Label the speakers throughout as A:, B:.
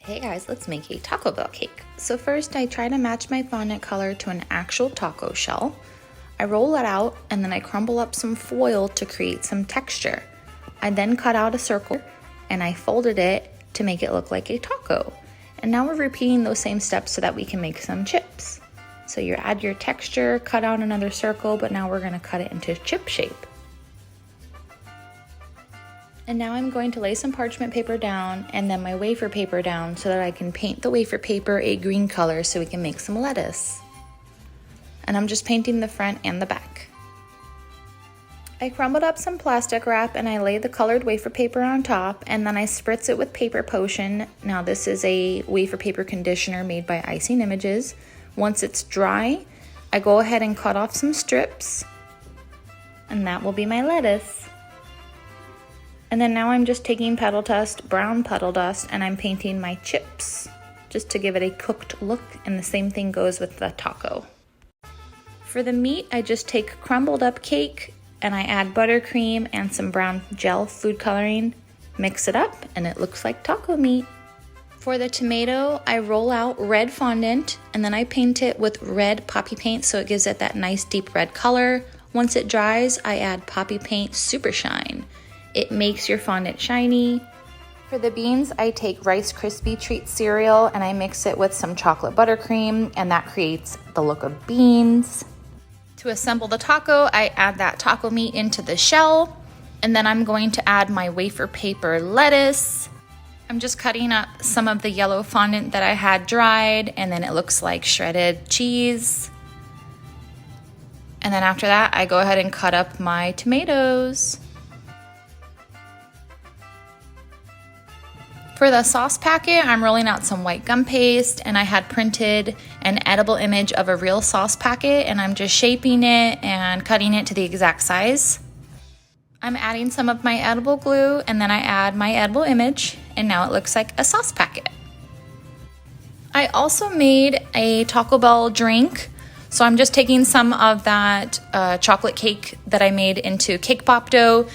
A: Hey guys, let's make a Taco Bell cake. So first I try to match my fondant color to an actual taco shell. I roll it out and then I crumble up some foil to create some texture. I then cut out a circle and I folded it to make it look like a taco. And now we're repeating those same steps so that we can make some chips. So you add your texture, cut out another circle, but now we're gonna cut it into chip shape. And now I'm going to lay some parchment paper down and then my wafer paper down so that I can paint the wafer paper a green color so we can make some lettuce. And I'm just painting the front and the back. I crumbled up some plastic wrap and I lay the colored wafer paper on top and then I spritz it with paper potion. Now this is a wafer paper conditioner made by Icing Images. Once it's dry, I go ahead and cut off some strips and that will be my lettuce. And then now I'm just taking petal dust, brown petal dust, and I'm painting my chips just to give it a cooked look, and the same thing goes with the taco. For the meat, I just take crumbled up cake and I add buttercream and some brown gel food coloring, mix it up, and it looks like taco meat. For the tomato, I roll out red fondant and then I paint it with red poppy paint so it gives it that nice deep red color. Once it dries, I add poppy paint super shine. It makes your fondant shiny. For the beans, I take Rice Krispie Treat cereal and I mix it with some chocolate buttercream and that creates the look of beans. To assemble the taco, I add that taco meat into the shell and then I'm going to add my wafer paper lettuce. I'm just cutting up some of the yellow fondant that I had dried and then it looks like shredded cheese. And then after that, I go ahead and cut up my tomatoes. For the sauce packet, I'm rolling out some white gum paste and I had printed an edible image of a real sauce packet and I'm just shaping it and cutting it to the exact size. I'm adding some of my edible glue and then I add my edible image and now it looks like a sauce packet. I also made a Taco Bell drink. So I'm just taking some of that chocolate cake that I made into cake pop dough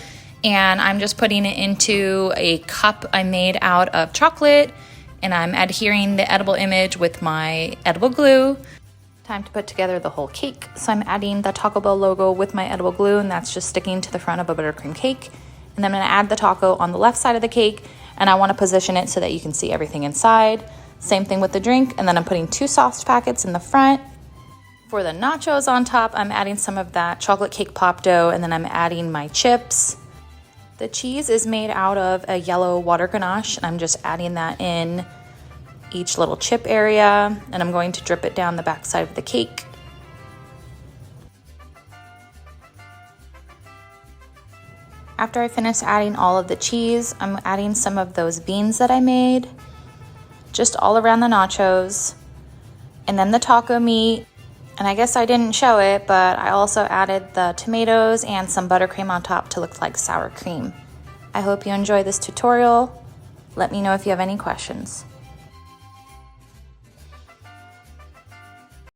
A: and I'm just putting it into a cup I made out of chocolate and I'm adhering the edible image with my edible glue. Time to put together the whole cake. So I'm adding the Taco Bell logo with my edible glue and that's just sticking to the front of a buttercream cake. And then I'm gonna add the taco on the left side of the cake and I wanna position it so that you can see everything inside. Same thing with the drink and then I'm putting 2 sauce packets in the front. For the nachos on top, I'm adding some of that chocolate cake pop dough and then I'm adding my chips. The cheese is made out of a yellow water ganache and I'm just adding that in each little chip area and I'm going to drip it down the back side of the cake. After I finish adding all of the cheese, I'm adding some of those beans that I made just all around the nachos and then the taco meat. And I guess I didn't show it, but I also added the tomatoes and some buttercream on top to look like sour cream. I hope you enjoy this tutorial. Let me know if you have any questions.